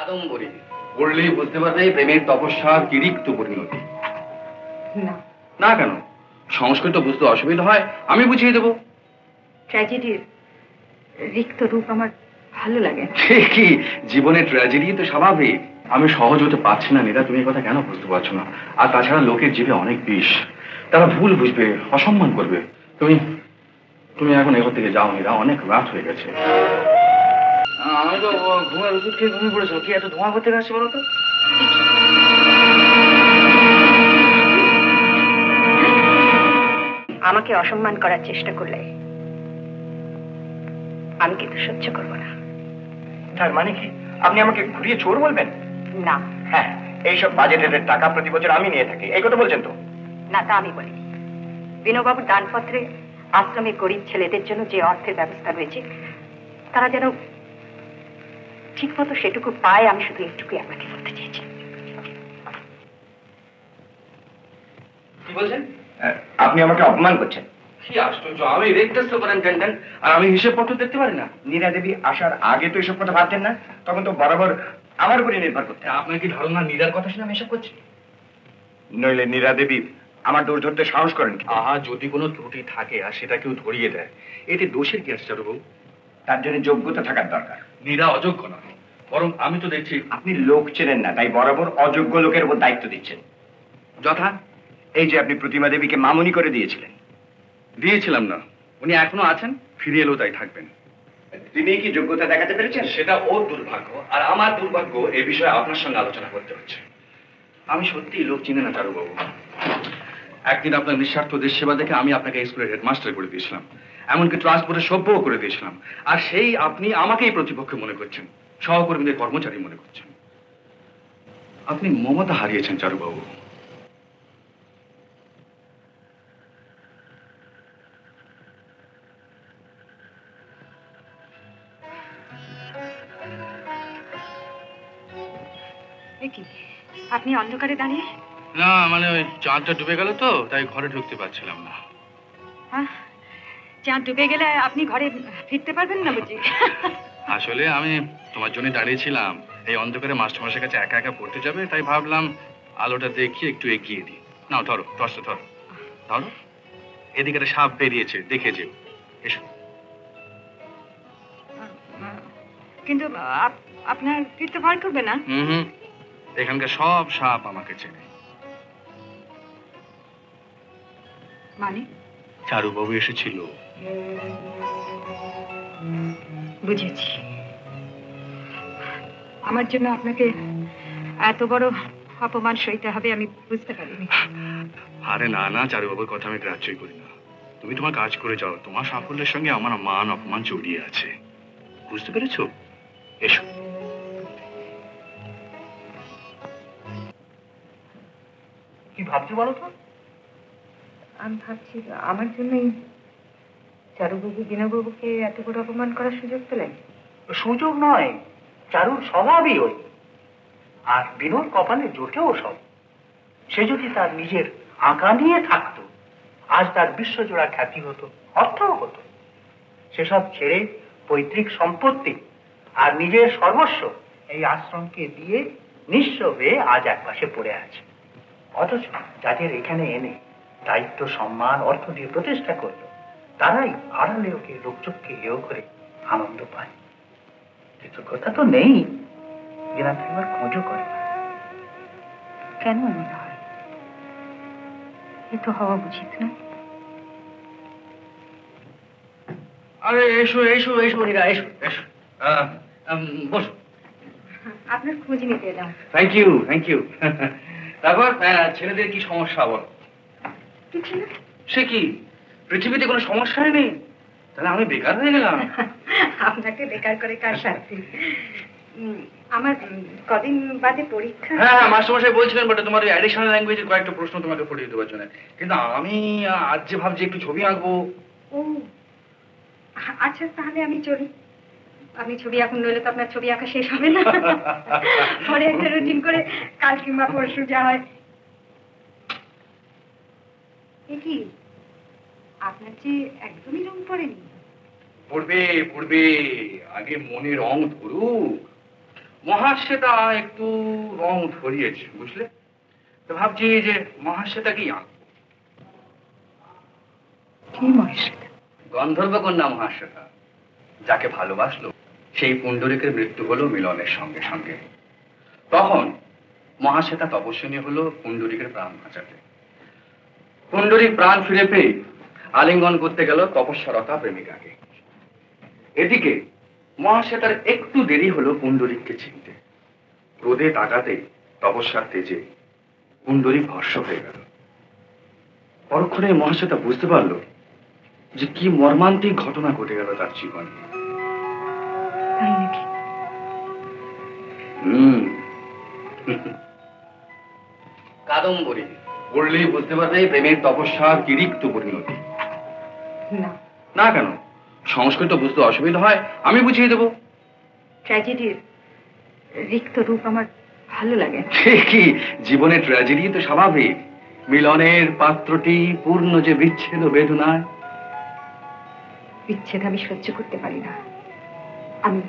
কাদম্বরী পড়লেই বুঝতে পারবে প্রেমের তপস্যার কি রিক্ত পরিণতি। না না কেন? সংস্কৃত বুঝতে অসুবিধা হয়, আমি বুঝিয়ে দেবো। ট্র্যাজেডির রিক্ত রূপ আমার ভালো লাগে না। কি জীবনে ট্র্যাজেডি তো স্বাভাবিক। আমি সহজ হতে পারছি না নীরা, তুমি কথা কেন বুঝতে পারছো না? আর তাছাড়া লোকের জিভে অনেক বিষ, তারা ভুল বুঝবে, অসম্মান করবে। তুমি তুমি এখন এখান থেকে যাও নীরা, অনেক রাত হয়ে গেছে। আমি তো ঘুমের ওষুধ খেয়ে ঘুমিয়ে পড়েছো, কি এত ধোঁয়া করতে আসছে বলো তো? আমাকে অসম্মান করার চেষ্টা করলে আমি কিন্তু সহ্য করব না। তার মানে কি আপনি আমাকে ঘুরিয়ে চোর বলবেন? না হ্যাঁ, এইসব বাজেটের টাকা প্রতি বছর আমি নিয়ে থাকি, এই কথা বলছেন তো? না, তা আমি বলি। বিনোবাবুর দানপত্রে আশ্রমের গরিব ছেলেদের জন্য যে অর্থের ব্যবস্থা রয়েছে, তারা যেন ঠিক মতো সেটুকু পায়, আমি শুধু একটুকুই আপনাকে বলতে চেয়েছি। কি বলছেন? আপনি আমাকে অপমান করছেন। কি আশ্চর্য, আমি রেক্টার সুপারিনটেন্ডেন্ট আর আমি হিসেবপত্র দেখতে পারি না? নীরা দেবী আসার আগে তো এসব কথা ভাবতেন না, তখন তো বরাবর আমার উপরে নির্ভর করতেন। আপনার কি ধারণা নীরার কথা শুনে আমি এসব করছি? নইলে নীরা দেবী আমার দোষ ধরতে সাহস করেন কি? আহা, যদি কোনো ত্রুটি থাকে আর সেটা কেউ ধরিয়ে দেয়, এতে দোষের কি আছে চারুবাবু? তার জন্য যোগ্যতা থাকার দরকার। নীরা অযোগ্য নয়, বরং আমি তো দেখছি আপনি লোক চেনেন না, তাই বরাবর অযোগ্য লোকের উপর দায়িত্ব দিচ্ছেন। যথা। এই যে আপনি প্রতিমা দেবীকে মামুনি করে দিয়েছিলেন। দিয়েছিলাম না, উনি এখনো আছেন, ফিরে এলেও তাই থাকবেন। তিনি কি যোগ্যতা দেখাতে পেরেছেন? সেটা ওর দুর্ভাগ্য, আর আমার দুর্ভাগ্য এ বিষয়ে আপনার সঙ্গে আলোচনা করতে হচ্ছে। আমি সত্যি লোক চিনি না চারুবাবু। একদিন আপনার নিঃস্বার্থ দেশ সেবা দেখে আমি আপনাকে স্কুলের হেডমাস্টার করে দিয়েছিলাম, এমনকি ট্রান্সপোর্টের সভ্যও করে দিয়েছিলাম। আর সেই আপনি আমাকেই প্রতিপক্ষ মনে করছেন, সহকর্মীদের কর্মচারী মনে করছেন। আপনি মমতা হারিয়েছেন চারুবাবু। কি আপনি অন্ধকারে দাঁড়িয়ে? না, মানে ওই চাঁদটা ডুবে গেল তো, তাই ঘরে ঢুকতে পারছিলাম না। হ্যাঁ, চাঁদ ডুবে গেলে আপনি ঘরে ফিরতে পারবেন না বুঝি? আসলে আমি তোমার জন্য দাঁড়িয়েছিলাম, এই অন্ধকারে মাস্টারমশাইয়ের কাছে একা একা পড়তে যাবে, তাই ভাবলাম আলোটা দেখিয়ে একটু এগিয়ে দিই। নাও ধরো, টর্চটা ধরো ধরো। এদিকে একটা সাপ বেরিয়েছে, দেখে যেও। এসো। কিন্তু আপনার ফিরতে ভয় করবে না? হুম, এখানকার সব সাপ আমাকে চেনে। মানে? চারুবাবু এসেছিল। বুঝেছি। আমার জন্য আপনাকে এত বড় অপমান সইতে হবে আমি বুঝতে পারিনি। আরে না না, চারুবাবুর কথা আমি গ্রাহ্যই করি না। তুমি তোমার কাজ করে যাও, তোমার সাফল্যের সঙ্গে আমার মান অপমান জড়িয়ে আছে, বুঝতে পেরেছো? এসো। কি ভাবছি বলো তো? আমি ভাবছি আমার জন্যই চারুবাবু বিনয়বাবুকে এত বড় অপমান করার সুযোগ পেলেন। সুযোগ নয়, চারুর স্বভাবই ওই। আর বিনোর কপালে জোটেও সব। সে যদি তার নিজের আঁকা নিয়ে থাকতো, আজ তার বিশ্বজোড়া খ্যাতি হতো, অর্থও হতো। সেসব ছেড়ে পৈতৃক সম্পত্তি আর নিজের সর্বস্ব এই আশ্রমকে দিয়ে নিঃস্ব হয়ে আজ একপাশে পড়ে আছে। অথচ যাদের এখানে এনে দায়িত্ব, সম্মান, অর্থ দিয়ে প্রতিষ্ঠা করলো, তারাই আড়ালে ওকে লোকচক্ষে হেয় করে আনন্দ পায়। কৃতজ্ঞতা তো নেই, বিনা থাকবার খোঁজও করে না। কেন এমন হয়? এ তো হওয়া উচিত না। আরে এসো এসো এসো নীরা, এসো এসো, বসো। আপনার খোঁজ নিতে এলাম। Thank you thank you. তারপর ছেলেদের কি সমস্যা বল? কিছু না। সে কি, পৃথিবীতে কোনো সমস্যাই নেই? তাহলে আমি বেকার হয়ে গেলাম। আপনাকে বেকার করে কার শান্তি? আমার কদিন বাদে পরীক্ষা। হ্যাঁ, মাস্টারমশাই বলছিলেন বটে তোমার ওই অ্যাডিশনাল ল্যাঙ্গুয়েজের কয়েকটা প্রশ্ন তোমাকে পড়িয়ে দেওয়ার জন্য। কিন্তু আমি আজ যে ভাবছি একটু ছবি আঁকবো। ও আচ্ছা, তাহলে আমি চলি। আপনি ছবি আঁকুন, নইলে তো আপনার ছবি আঁকা শেষ হবে না। পরে একটা রুটিন করে কাল কিংবা পরশু যা হয়। কি আপনার যে একদমই রং পড়েনি? পড়বে পড়বে, আগে মনে রং ধরুক। মহাশ্বেতা একটু রং ধরিয়েছে, বুঝলে? তো ভাবছি যে মহাশ্বেতাকেই আঁকবো। কি মহাশ্বেতা? গন্ধর্ব কন্যা মহাশ্বেতা, যাকে ভালোবাসলো সেই পুণ্ডরিকের মৃত্যু হলো মিলনের সঙ্গে সঙ্গে। তখন মহাশ্বেতা তপস্বিনী হলো পুণ্ডরিকের প্রাণ বাঁচাতে। পুণ্ডরিক প্রাণ ফিরে পেয়ে আলিঙ্গন করতে গেল তপস্যারতা প্রেমিকাকে। এদিকে মহাশ্বেতার একটু দেরি হলো পুণ্ডরিককে চিনতে। রোদে তাকাতে তপস্যার তেজে পুণ্ডরিক ভস্ম হয়ে গেল। পরক্ষণে মহাশ্বেতা বুঝতে পারলো যে কি মর্মান্তিক ঘটনা ঘটে গেল তার জীবনে। তাই নাকি? কাদম্বরী পড়লেই বুঝতে পারবে প্রেমের তপস্যার কিরিক্ত পরিণতি। না। না কেন? সংস্কৃত বুঝতে অসুবিধা হয়, আমি বুঝিয়ে দেবো। ট্র্যাজেডির রিক্ত রূপ আমার ভালো লাগে। কি জীবনে ট্র্যাজেডি তো স্বাভাবিক। মিলনের পাত্রটি পূর্ণ যে বিচ্ছেদ বেদনায়। বিচ্ছেদ আমি সহ্য করতে পারি না, আমি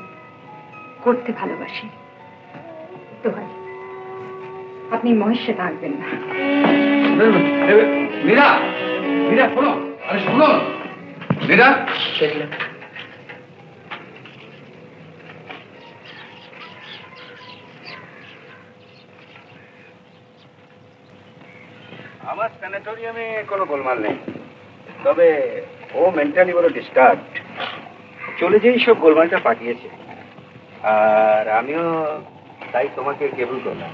করতে ভালোবাসি। তো হয় আপনি মহেশ্বেতা আঁকবেন না। মীরা, মীরা শোনো, আরে শোনো মীরা। আমার স্যানিটোরিয়ামে কোনো গোলমাল নেই, তবে ও মেন্টালি বড় ডিস্টার্ব। চলে যেই সব গোলমালটা পাঠিয়েছে, আর আমিও তাই তোমাকে কেবল করলাম।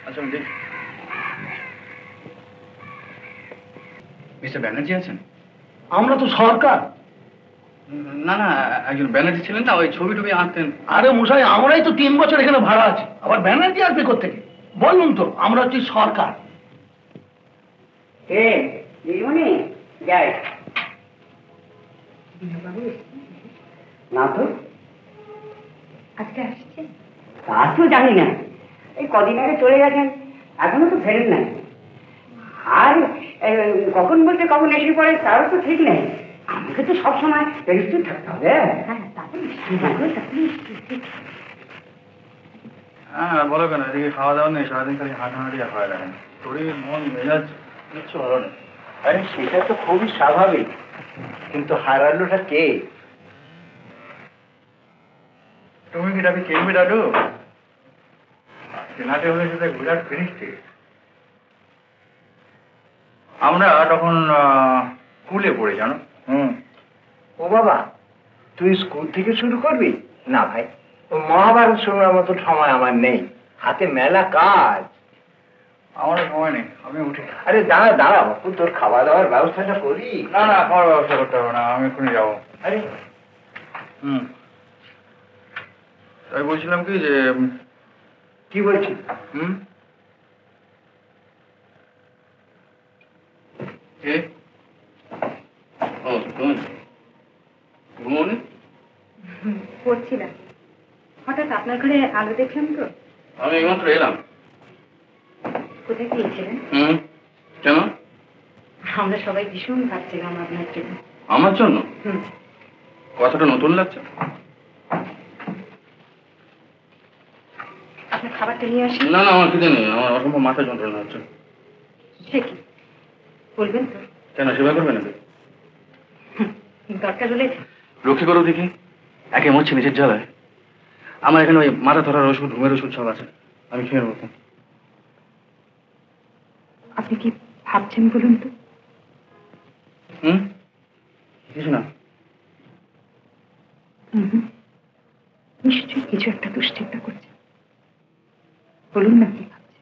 আচ্ছা মিস্টার ব্যানার্জি আছেন? আমরা তো সরকার। না না, একজন ব্যানার্জি ছিলেন না, ওই ছবি টবি আঁকতেন। আরে মশাই, আমরাই তো 3 বছর এখানে ভাড়া আছি, আবার ব্যানার্জি আসবে কোত্থেকে? বলুন তো, আমরা হচ্ছি সরকার। না তো, আজকে আসছে? তা তো জানি না। এই কদিন আগে চলে গেছেন, এখনো তো ফেরেন নাই। আর কখন বলতে কখন এসে পড়ে তারও তো ঠিক নেই। আমাকে তো সবসময় রেজিস্টার থাকতে হবে। হ্যাঁ, তাতে হ্যাঁ বলো কেন, এদিকে খাওয়া দাওয়া নেই, সারাদিন খালি হাঁটাহাঁটি আর হয় দেখেন, শরীর মন মেজাজ কিচ্ছু ভালো নেই। আরে সেটা তো খুবই স্বাভাবিক, কিন্তু হারালোটা কে? তুমি কি ডাকি কেলবি ডাডু? চেনাতে হলে সেটা বিরাট ফিরিস্তি। আমরা তখন স্কুলে পড়ি জানো। ও বাবা, তুই স্কুল থেকে শুরু করবি? না ভাই, মহাভারত শোনার মতো সময় আমার নেই, হাতে মেলা কাজ। আমারও সময় নেই, আমি উঠি। আরে দাঁড়া দাঁড়া বাপু, তোর খাওয়া দাওয়ার ব্যবস্থাটা করি। না না, খাওয়ার ব্যবস্থা করতে হবে না, আমি এক্ষুনি যাবো। আরে তাই বলছিলাম কি যে কি বলছিস? কে? ও তুমি ঘুমোনি? পড়ছিলাম, হঠাৎ আপনার ঘরে আলো দেখলাম তো। আমি এইমাত্র এলাম। কোথায় গিয়েছিলেন? কেন? আমরা সবাই ভীষণ ভাবছিলাম আপনার জন্য। আমার জন্য? কথাটা নতুন লাগছে। আপনার খাবারটা নিয়ে আসি। না না, আমার খিদে নেই, আমার অসম্ভব মাথা যন্ত্রণা হচ্ছে। সে কি বলবেন তো? কেন, সেবা করবে নাকি? দরকার হলে রক্ষে করো দেখি, একে মরছে নিজের জ্বালায়। আমার এখানে ওই মাথা ধরার ওষুধ, ঘুমের ওষুধ সব আছে, আমি খেয়ে নেবো। আপনি কি ভাবছেন বলুন তো? কিছু না। নিশ্চয়ই কিছু একটা দুশ্চিন্তা করছে, বলুন না কি ভাবছে।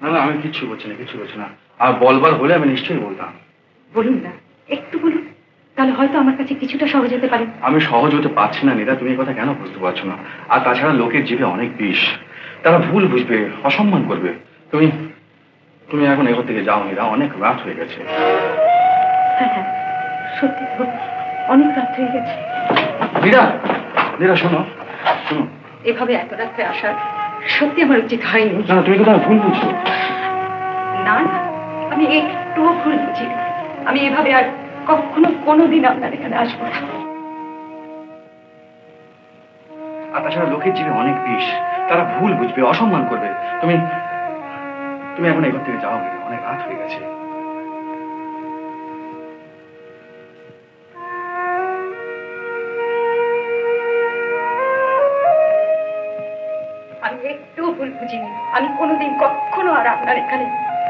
না না, আমি কিচ্ছু করছি না, কিচ্ছু করছি না। আর বলবার হলে আমি নিশ্চয়ই বলতাম। বলুন না, একটু বলুন, তাহলে হয়তো আমার কাছে কিছুটা সহজ হতে পারে। আমি সহজ হতে পারছি না নীরা, তুমি এই কথা কেন বুঝতে পারছো না? আর তাছাড়া লোকের জিভে অনেক বিষ, তারা ভুল বুঝবে, অসম্মান করবে। তুমি তুমি এখন এবার থেকে যাও নীরা, অনেক রাত হয়ে গেছে। হ্যাঁ হ্যাঁ, সত্যি তো অনেক রাত হয়ে গেছে। নীরা, নীরা শোনো শোনো। এভাবে এত রাত্রে আসার সত্যি আমার উচিত হয়নি। না তুমি তো ভুল বুঝছো। না না, আমি একটুও ভুল বুঝি। আমি এভাবে আর কখনো কোনোদিন আপনার এখানে আসবো না। আর তাছাড়া লোকের জীবে অনেক বিষ, তারা ভুল বুঝবে, অসম্মান করবে। তুমি তুমি এখন এখান থেকে যাও, অনেক রাত হয়ে গেছে। আমি একটু ভুল বুঝিনি, আমি কোনোদিন কখনো আর আপনার এখানে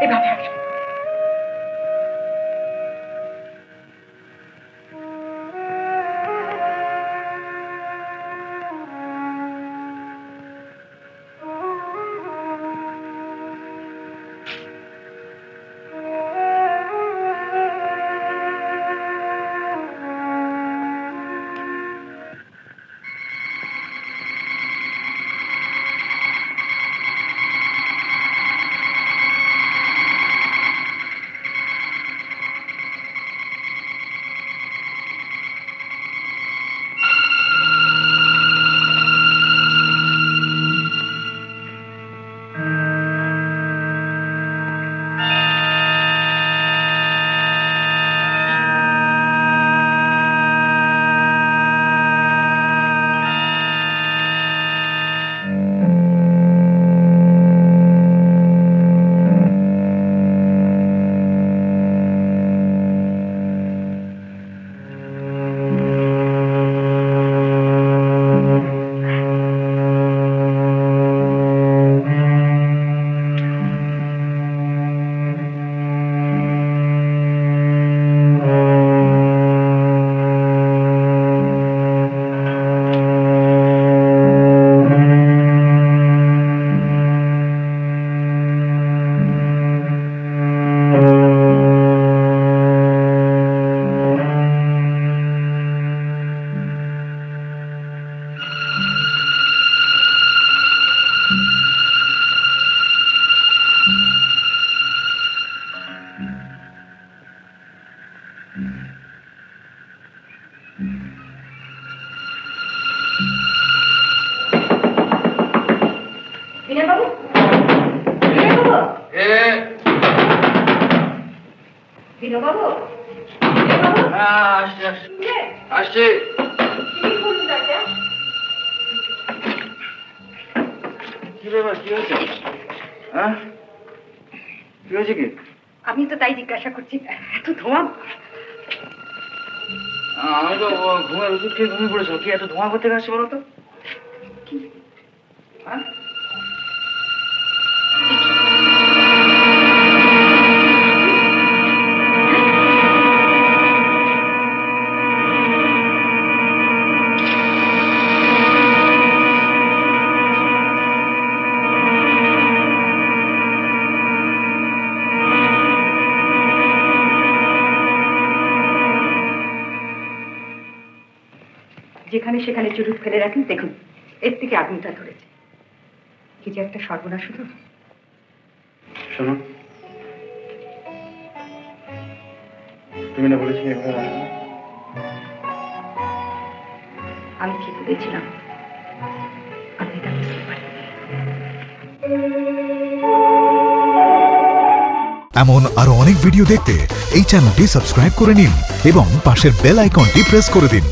এভাবে আসবো। বিনয়বাবু, বিনয়বাবু, বিনয়বাবু, আসছি। কি ব্যাপার, কি হয়েছে? কি হয়েছে? কি? আমি তো তাই জিজ্ঞাসা করছি, এত ধোঁয়া। আমি তো ঘুমের ওষুধ খেয়ে ঘুমিয়ে পড়েছিল। কি এত ধোঁয়া করতে আসছে বলো তো? যেখানে সেখানে চুরুট ফেলে রাখেন, দেখুন এর থেকে আগুনটা ধরেছে। কি যে একটা সর্বনাশ শুধু। শোনো, তুমি না বলেছিলে এভাবে আসবে? আমি ঠিক বলেছিলাম, আপনি তা বুঝতে পারেন। এমন আরো অনেক ভিডিও দেখতে এই চ্যানেলটি সাবস্ক্রাইব করে নিন এবং পাশের বেল আইকনটি প্রেস করে দিন।